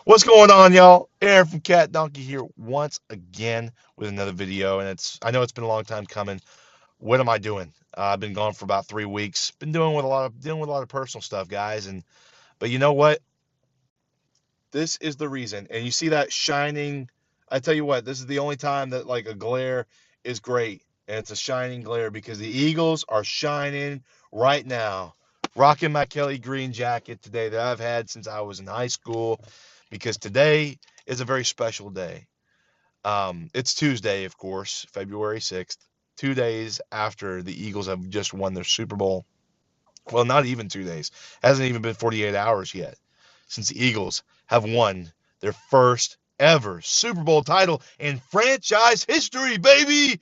What's going on, y'all? Aaron from Cat Donkey here once again with another video, and I know it's been a long time coming. What am I doing? I've been gone for about 3 weeks. Been dealing with a lot of personal stuff, guys. But you know what? This is the reason. And you see that shining. I tell you what, this is the only time that like a glare is great, and it's a shining glare because the Eagles are shining right now. Rocking my Kelly Green jacket today that I've had since I was in high school, because today is a very special day. It's Tuesday, of course, February 6th, 2 days after the Eagles have just won their Super Bowl. Well, not even 2 days. Hasn't even been 48 hours yet since the Eagles have won their first ever Super Bowl title in franchise history, baby.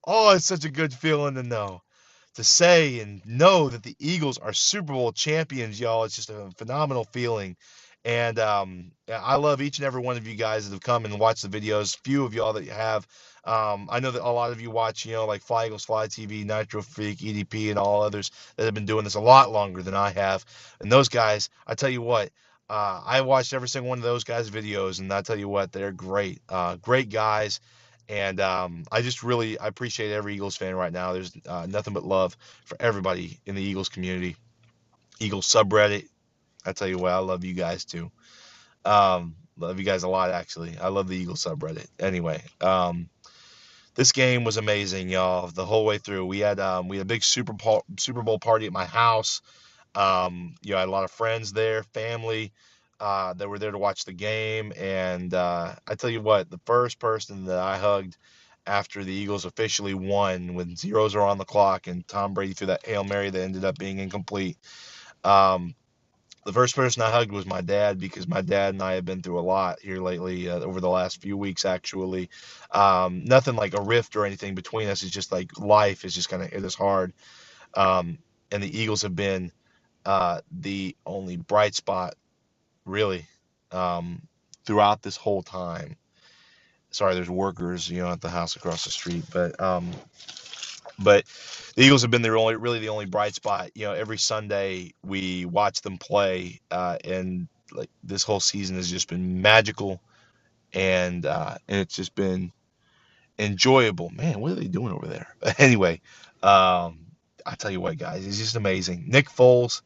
Oh, it's such a good feeling to say and know that the Eagles are Super Bowl champions, y'all. It's just a phenomenal feeling. And I love each and every one of you guys that have come and watched the videos. Few of y'all that have. I know that a lot of you watch, like Fly Eagles Fly TV, Nitro Freak, EDP, and all others that have been doing this a lot longer than I have. And those guys, I tell you what, I watched every single one of those guys' videos, and I tell you what, they're great. Great guys. And I appreciate every Eagles fan right now. There's nothing but love for everybody in the Eagles community. Eagles subreddit. I tell you what, I love you guys too. Love you guys a lot, actually. I love the Eagles subreddit. Anyway, this game was amazing, y'all. The whole way through, we had a big Super Bowl party at my house. I had a lot of friends there, family that were there to watch the game. And I tell you what, the first person that I hugged after the Eagles officially won, when zeros are on the clock and Tom Brady threw that Hail Mary that ended up being incomplete. Um, the first person I hugged was my dad, because my dad and I have been through a lot here lately, over the last few weeks, actually. Nothing like a rift or anything between us. It's just like life is just kind of hit us hard. Um, and the Eagles have been the only bright spot, really, um, throughout this whole time. Sorry, there's workers, at the house across the street, but the Eagles have been really the only bright spot. Every Sunday we watch them play, and like this whole season has just been magical, and it's just been enjoyable. Man, what are they doing over there? But anyway, I tell you what, guys, it's just amazing. Nick Foles.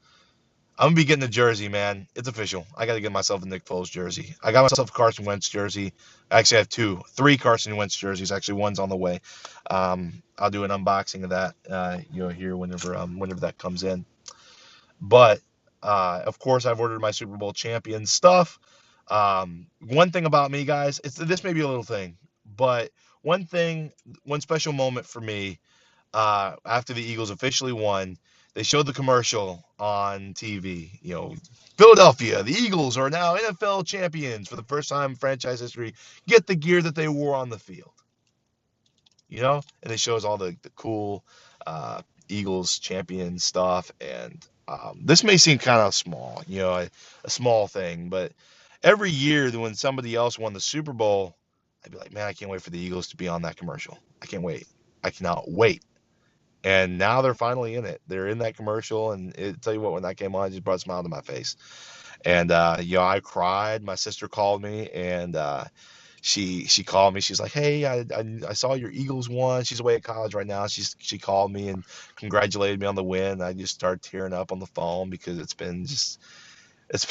I'm gonna be getting a jersey, man. It's official. I gotta get myself a Nick Foles jersey. I got myself a Carson Wentz jersey. I actually have three Carson Wentz jerseys. Actually, one's on the way. I'll do an unboxing of that, here whenever that comes in. But of course, I've ordered my Super Bowl champion stuff. One thing about me, guys, this may be a little thing, but one special moment for me, after the Eagles officially won, they showed the commercial on TV. Philadelphia, the Eagles are now NFL champions for the first time in franchise history. Get the gear that they wore on the field. And it shows all the cool Eagles champion stuff. And this may seem kind of small, a small thing, but every year when somebody else won the Super Bowl, I'd be like, man, I can't wait for the Eagles to be on that commercial. I can't wait. I cannot wait. And now they're finally in it. They're in that commercial, and tell you what, when that came on, it just brought a smile to my face. And I cried. My sister called me, and she called me. She's like, "Hey, I saw your Eagles won." She's away at college right now. She called me and congratulated me on the win. I just started tearing up on the phone, because it's been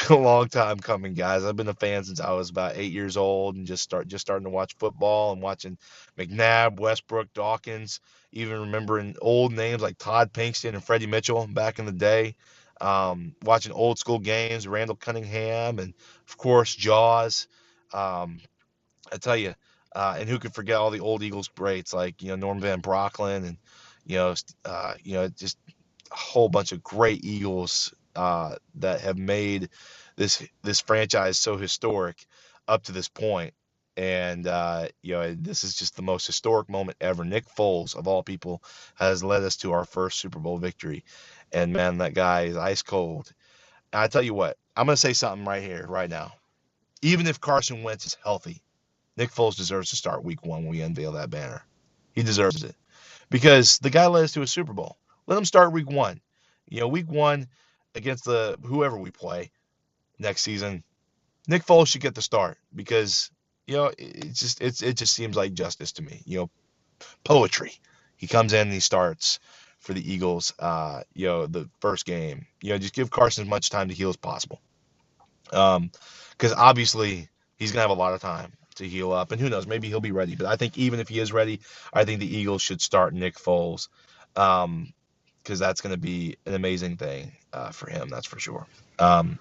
a long time coming, guys. I've been a fan since I was about 8 years old, and just starting to watch football and watching McNabb, Westbrook, Dawkins, even remembering old names like Todd Pinkston and Freddie Mitchell back in the day. Watching old school games, Randall Cunningham, and of course Jaws. Um, I tell you, and who could forget all the old Eagles greats like Norm Van Brocklin, and just a whole bunch of great Eagles that have made this franchise so historic up to this point. And this is just the most historic moment ever. Nick Foles, of all people, has led us to our first Super Bowl victory, and man, that guy is ice cold. And I tell you what, I'm gonna say something right here, right now. Even if Carson Wentz is healthy, Nick Foles deserves to start Week 1 when we unveil that banner. He deserves it, because the guy led us to a Super Bowl. Let him start Week 1. Week 1 against the whoever we play next season. Nick Foles should get the start because it just seems like justice to me. Poetry. He comes in and he starts for the Eagles. The first game. Just give Carson as much time to heal as possible. Because obviously he's gonna have a lot of time to heal up, and who knows, maybe he'll be ready. But I think even if he is ready, I think the Eagles should start Nick Foles, because that's gonna be an amazing thing for him. That's for sure. And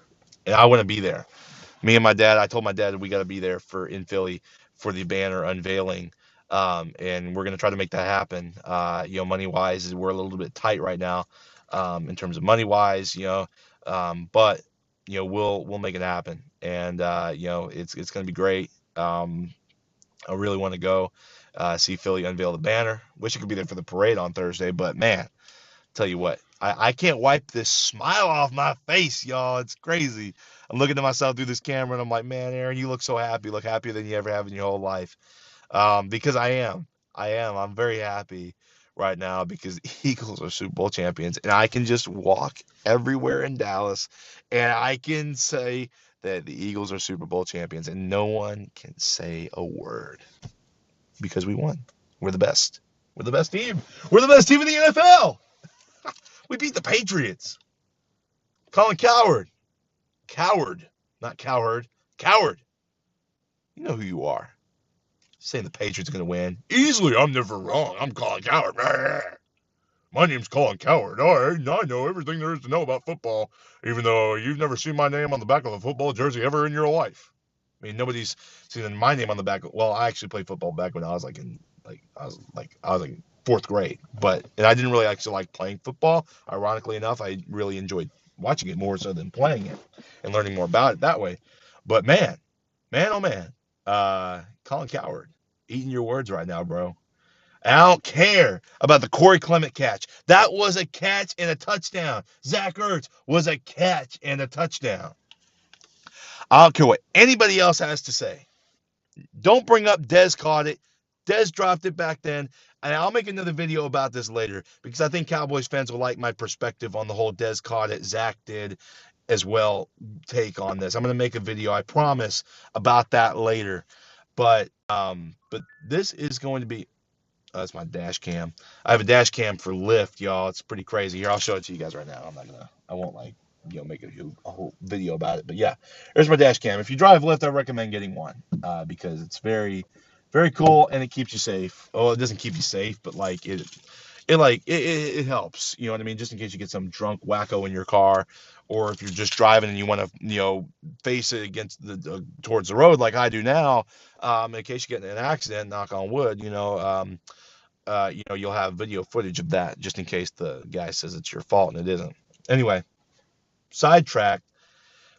I want to be there. Me and my dad. I told my dad we got to be there in Philly for the banner unveiling. And we're gonna try to make that happen. Money wise, we're a little bit tight right now, in terms of money wise. But we'll make it happen, and it's gonna be great. I really want to go see Philly unveil the banner. Wish I could be there for the parade on Thursday, but man, tell you what, I can't wipe this smile off my face, y'all. It's crazy. I'm looking at myself through this camera and I'm like, man, Aaron, you look so happy. You look happier than you ever have in your whole life. Because I am. I'm very happy right now because the Eagles are Super Bowl champions, and I can just walk everywhere in Dallas and I can say that the Eagles are Super Bowl champions, and no one can say a word because we won. We're the best. We're the best team. We're the best team in the NFL. We beat the Patriots. Colin Cowherd. Coward. Not Cowherd. Coward. You know who you are. Saying the Patriots are going to win. Easily, I'm never wrong. I'm Colin Cowherd. My name's Colin Cowherd. I know everything there is to know about football, even though you've never seen my name on the back of a football jersey ever in your life. I mean, nobody's seen my name on the back. Well, I actually played football back when I was like fourth grade, and I didn't really actually like playing football. Ironically enough, I really enjoyed watching it more so than playing it and learning more about it that way. But man, oh man, Colin Cowherd, eating your words right now, bro. I don't care about the Corey Clement catch. That was a catch and a touchdown. Zach Ertz was a catch and a touchdown. I don't care what anybody else has to say. Don't bring up Dez caught it. Dez dropped it back then. And I'll make another video about this later because I think Cowboys fans will like my perspective on the whole Dez caught it, Zach did as well take on this. I'm going to make a video, I promise, about that later. But this is going to be that's my dash cam. I have a dash cam for Lyft, y'all. It's pretty crazy. Here, I'll show it to you guys right now. I won't make a whole video about it. But yeah, there's my dash cam. If you drive Lyft, I recommend getting one because it's very, very cool and it keeps you safe. Oh, it doesn't keep you safe, but it helps. You know what I mean? Just in case you get some drunk wacko in your car, or if you're just driving and you want to, face it against towards the road like I do now, in case you get in an accident, knock on wood, you'll have video footage of that just in case the guy says it's your fault and it isn't. Anyway, sidetracked,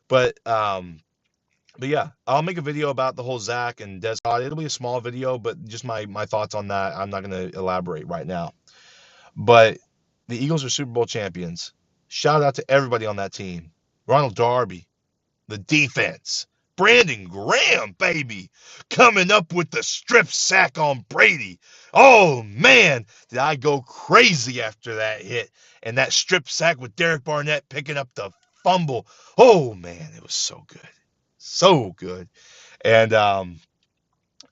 but yeah, I'll make a video about the whole Zach and Des. It'll be a small video, but just my thoughts on that. I'm not going to elaborate right now. But the Eagles are Super Bowl champions. Shout out to everybody on that team. Ronald Darby, the defense. Brandon Graham, baby, coming up with the strip sack on Brady. Oh, man, did I go crazy after that hit. And that strip sack with Derek Barnett picking up the fumble. Oh, man, it was so good. So good. And,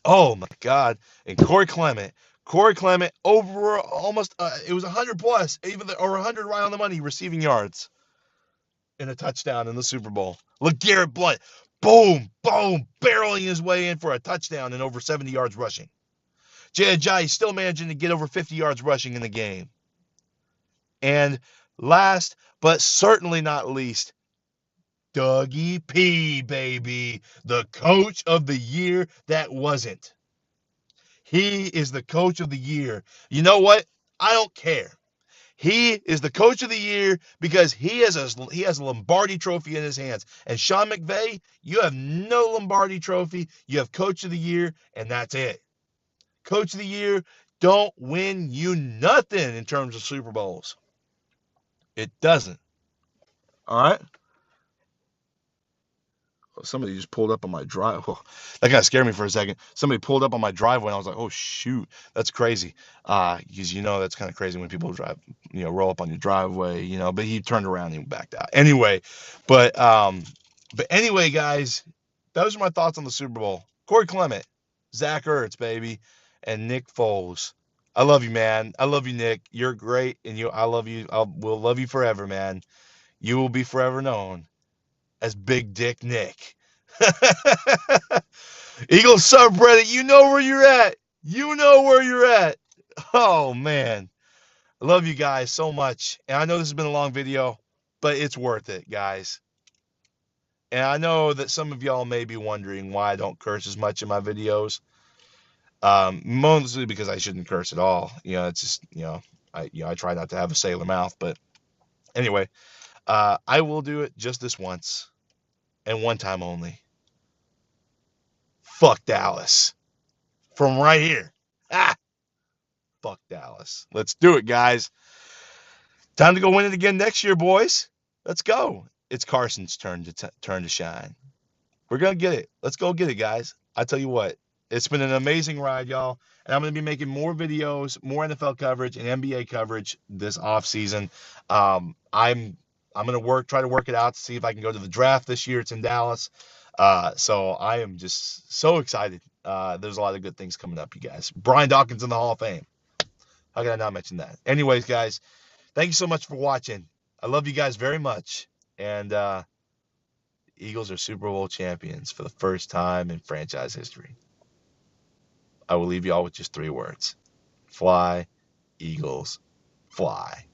oh, my God. And Corey Clement over almost, it was 100 plus, or 100 right on the money receiving yards in a touchdown in the Super Bowl. LeGarrette Blount, boom, boom, barreling his way in for a touchdown and over 70 yards rushing. Jay Ajayi still managing to get over 50 yards rushing in the game. And last, but certainly not least, Dougie P, baby, the coach of the year that wasn't. He is the coach of the year. You know what? I don't care. He is the coach of the year because he has a Lombardi trophy in his hands. And Sean McVay, you have no Lombardi trophy. You have coach of the year, and that's it. Coach of the year don't win you nothing in terms of Super Bowls. It doesn't. All right? Somebody just pulled up on my drive. Oh, that kind of scared me for a second. Somebody pulled up on my driveway, and I was like, "Oh shoot, that's crazy." Because that's kind of crazy when people drive, roll up on your driveway, But he turned around and he backed out. Anyway, but anyway, guys, those are my thoughts on the Super Bowl. Corey Clement, Zach Ertz, baby, and Nick Foles. I love you, man. I love you, Nick. You're great, and I love you. I will love you forever, man. You will be forever known as Big Dick Nick. Eagles subreddit, you know where you're at. You know where you're at. Oh, man. I love you guys so much. And I know this has been a long video, but it's worth it, guys. And I know that some of y'all may be wondering why I don't curse as much in my videos. Mostly because I shouldn't curse at all. It's just, I try not to have a sailor mouth. But anyway, I will do it just this once and one time only. Fuck Dallas. From right here. Ah, fuck Dallas. Let's do it, guys. Time to go win it again next year, boys. Let's go. It's Carson's turn to shine. We're going to get it. Let's go get it, guys. I tell you what, it's been an amazing ride, y'all. And I'm going to be making more videos, more NFL coverage and NBA coverage this off season. I'm going to try to work it out to see if I can go to the draft this year. It's in Dallas. So I am just so excited. There's a lot of good things coming up, you guys. Brian Dawkins in the Hall of Fame. How can I not mention that? Anyways, guys, thank you so much for watching. I love you guys very much. And Eagles are Super Bowl champions for the first time in franchise history. I will leave you all with just 3 words. Fly, Eagles, fly.